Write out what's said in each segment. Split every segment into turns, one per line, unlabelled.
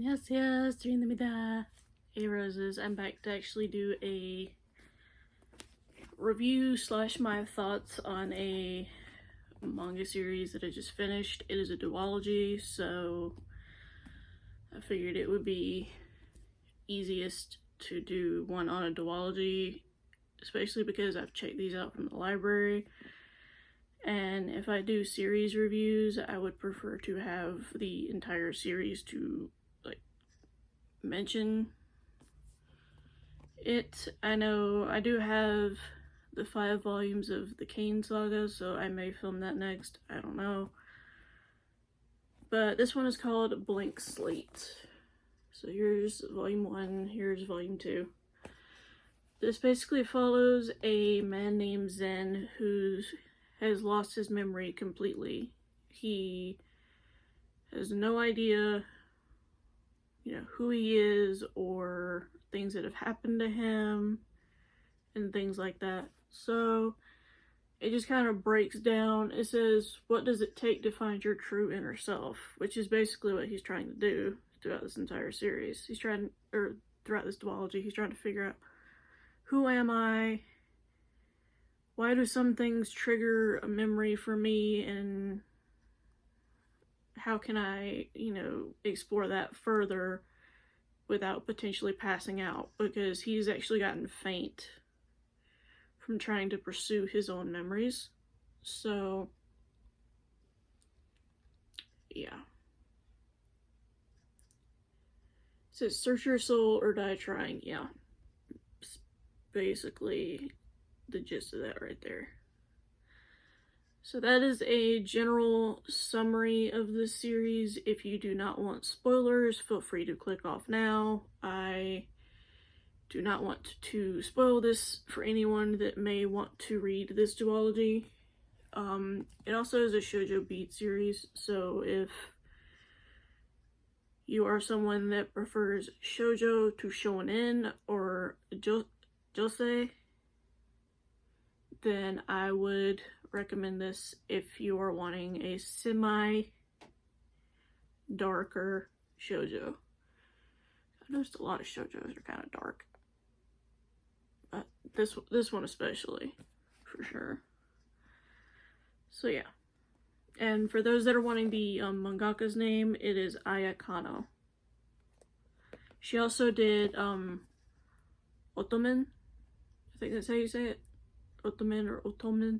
안녕하세요, 수인입니다. Hey Roses, I'm back to actually do a review / my thoughts on a manga series that I just finished. It is a duology, so I figured it would be easiest to do one on a duology, especially because I've checked these out from the library. And if I do series reviews, I would prefer to have the entire series to mention it. I know I do have the 5 volumes of the Kane saga, so I may film that next. I don't know. But this one is called Blank Slate. So here's volume 1, here's volume 2. This basically follows a man named Zen who has lost his memory completely. He has no idea who he is or things that have happened to him and things like that. So it just kind of breaks down. It says, what does it take to find your true inner self? Which is basically what he's trying to do throughout this entire series. Throughout this duology, he's trying to figure out, who am I? Why do some things trigger a memory for me? And how can I, explore that further without potentially passing out? Because he's actually gotten faint from trying to pursue his own memories. So, yeah. It says, search your soul or die trying. Yeah. It's basically the gist of that right there. So that is a general summary of this series. If you do not want spoilers, feel free to click off now. I do not want to spoil this for anyone that may want to read this duology. It also is a shoujo beat series, so if you are someone that prefers shoujo to shonen or josei, then I would recommend this if you are wanting a semi-darker shoujo. I noticed a lot of shoujos are kind of dark, but this one especially, for sure. So yeah. And for those that are wanting the mangaka's name, it is Aya Kanno. She also did Otomen. I think that's how you say it. Otomen or Otomen.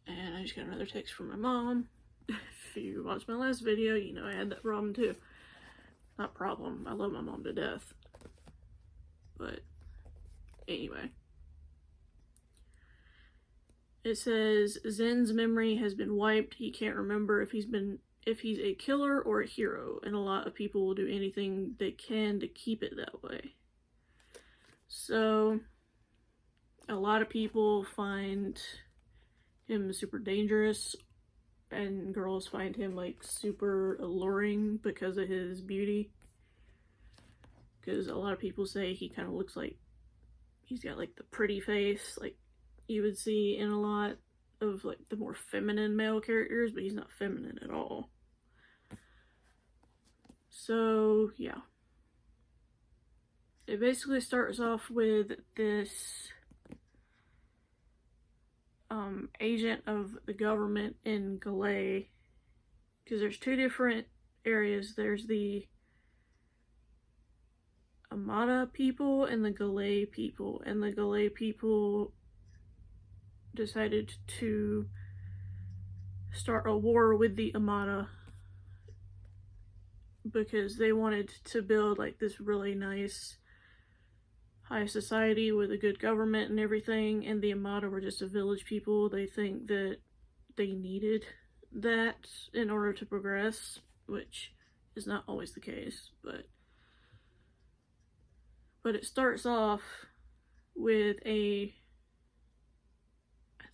And I just got another text from my mom. If you watched my last video, you know I had that problem too. Not problem, I love my mom to death. But anyway. It says, Zen's memory has been wiped. He can't remember if he's a killer or a hero. And a lot of people will do anything they can to keep it that way. So, a lot of people find him super dangerous, and girls find him super alluring because of his beauty. Because a lot of people say he kind of looks like he's got the pretty face like you would see in a lot of the more feminine male characters, but he's not feminine at all. So yeah, it basically starts off with this agent of the government in Galay, because there's 2 different areas. There's the Amada people and the Galay people, and the Galay people decided to start a war with the Amada because they wanted to build this really nice high society with a good government and everything, and the Amada were just a village people. They think that they needed that in order to progress, which is not always the case, but it starts off with I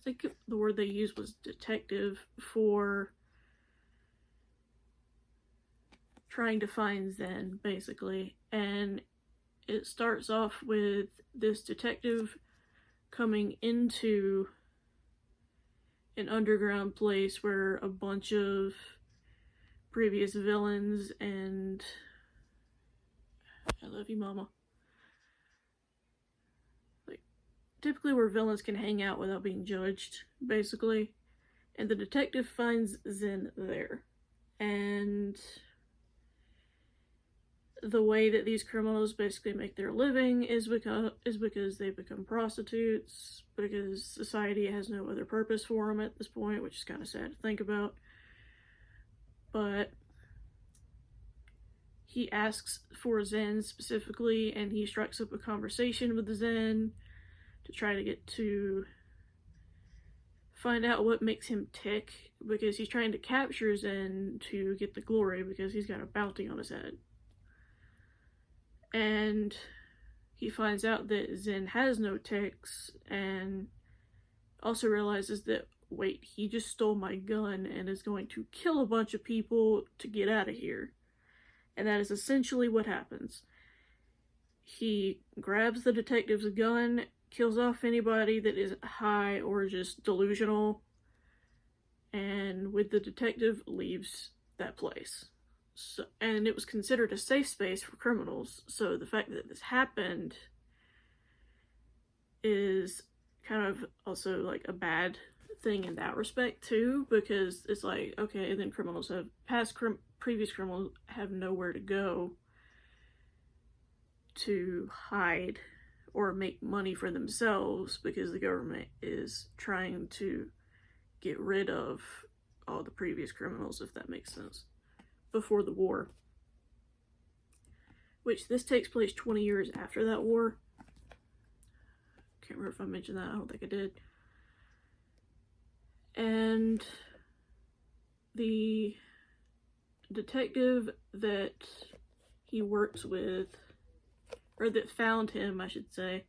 think the word they used was detective, for trying to find Zen, basically. And it starts off with this detective coming into an underground place where a bunch of previous villains, and I love you, Mama. Like, typically where villains can hang out without being judged, basically. And the detective finds Zen there. And the way that these criminals basically make their living is because they become prostitutes, because society has no other purpose for them at this point, which is kind of sad to think about. But he asks for Zen specifically, and he strikes up a conversation with the Zen to try to get to find out what makes him tick, because he's trying to capture Zen to get the glory because he's got a bounty on his head. And he finds out that Zen has no ticks, and also realizes that, wait, he just stole my gun and is going to kill a bunch of people to get out of here. And that is essentially what happens. He grabs the detective's gun, kills off anybody that isn't high or just delusional, and with the detective leaves that place. So, and it was considered a safe space for criminals, so the fact that this happened is kind of also like a bad thing in that respect too, because it's like, okay, then previous criminals have nowhere to go to hide or make money for themselves, because the government is trying to get rid of all the previous criminals, if that makes sense, before the war. Which, this takes place 20 years after that war. Can't remember if I mentioned that, I don't think I did. And the detective that he works with, or that found him, I should say,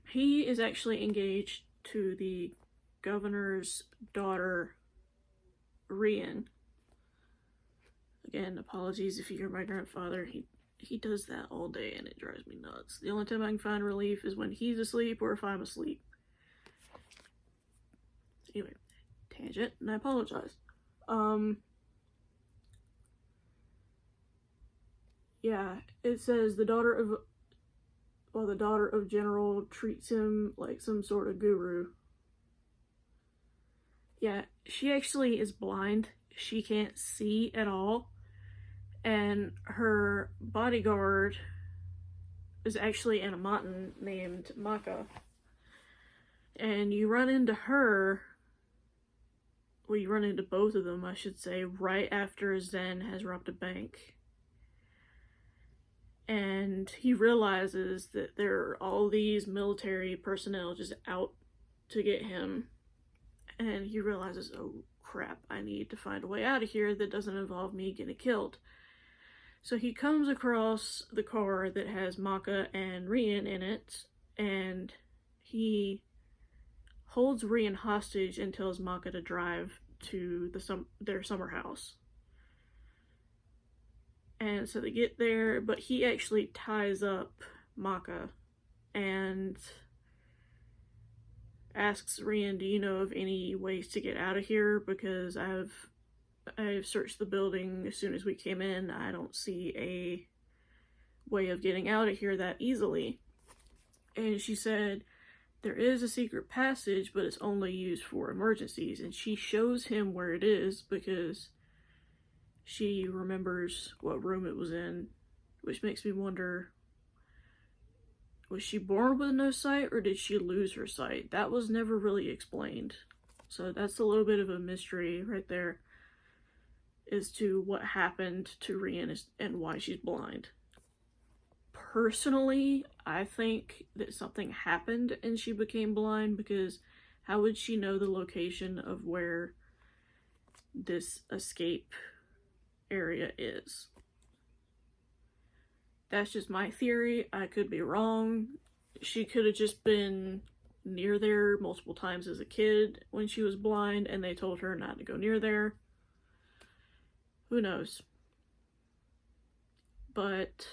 he is actually engaged to the governor's daughter, Rian. Again, apologies if you're my grandfather. He does that all day and it drives me nuts. The only time I can find relief is when he's asleep or if I'm asleep. Anyway, tangent, and I apologize. Yeah, it says the daughter of General treats him like some sort of guru. Yeah, she actually is blind. She can't see at all. And her bodyguard is actually an Amatan named Maka. And you run into her, well, you run into both of them, I should say, right after Zen has robbed a bank. And he realizes that there are all these military personnel just out to get him. And he realizes, oh crap, I need to find a way out of here that doesn't involve me getting killed. So he comes across the car that has Maka and Rian in it, and he holds Rian hostage and tells Maka to drive to their summer house. And so they get there, but he actually ties up Maka and asks Rian, do you know of any ways to get out of here? Because I've searched the building as soon as we came in. I don't see a way of getting out of here that easily. And she said, there is a secret passage, but it's only used for emergencies. And she shows him where it is because she remembers what room it was in, which makes me wonder, was she born with no sight or did she lose her sight? That was never really explained. So that's a little bit of a mystery right there as to what happened to Rian and why she's blind. Personally, I think that something happened and she became blind, because how would she know the location of where this escape area is? That's just my theory. I could be wrong. She could have just been near there multiple times as a kid when she was blind and they told her not to go near there. Who knows? But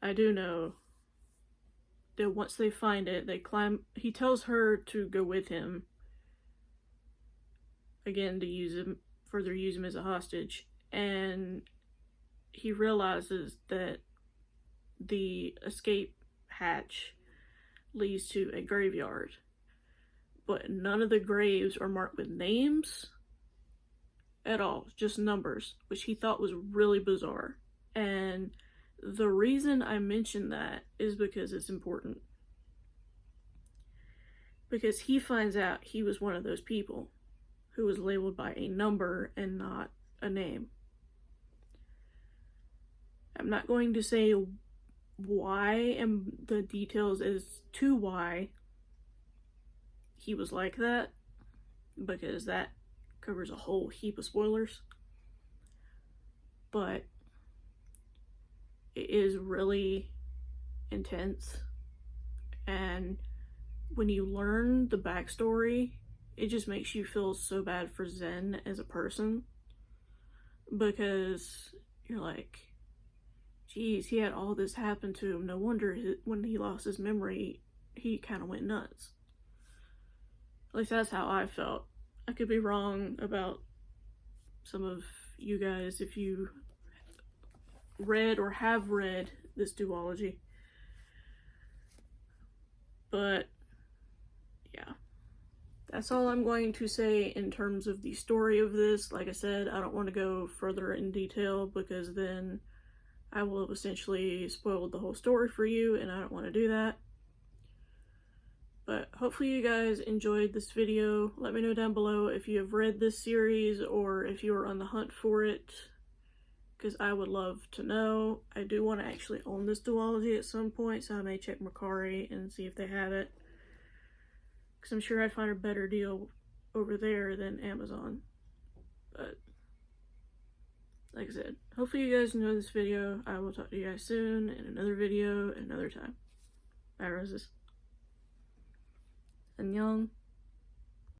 I do know that once they find it, he tells her to go with him again to further use him as a hostage. And he realizes that the escape hatch leads to a graveyard, but none of the graves are marked with names at all, just numbers, which he thought was really bizarre. And the reason I mention that is because it's important. Because he finds out he was one of those people who was labeled by a number and not a name. I'm not going to say why and the details as to why he was like that, because that covers a whole heap of spoilers. But it is really intense, and when you learn the backstory, it just makes you feel so bad for Zen as a person, because you're like, geez, he had all this happen to him. No wonder when he lost his memory, he kind of went nuts. At least that's how I felt. I could be wrong about some of you guys if you read or have read this duology. But yeah, that's all I'm going to say in terms of the story of this. Like I said, I don't want to go further in detail because then I will have essentially spoiled the whole story for you, and I don't want to do that. But hopefully you guys enjoyed this video. Let me know down below if you have read this series or if you are on the hunt for it, because I would love to know. I do want to actually own this duology at some point, so I may check Mercari and see if they have it, because I'm sure I'd find a better deal over there than Amazon. But like I said, hopefully you guys enjoyed this video. I will talk to you guys soon in another video another time. Bye, roses. 안녕.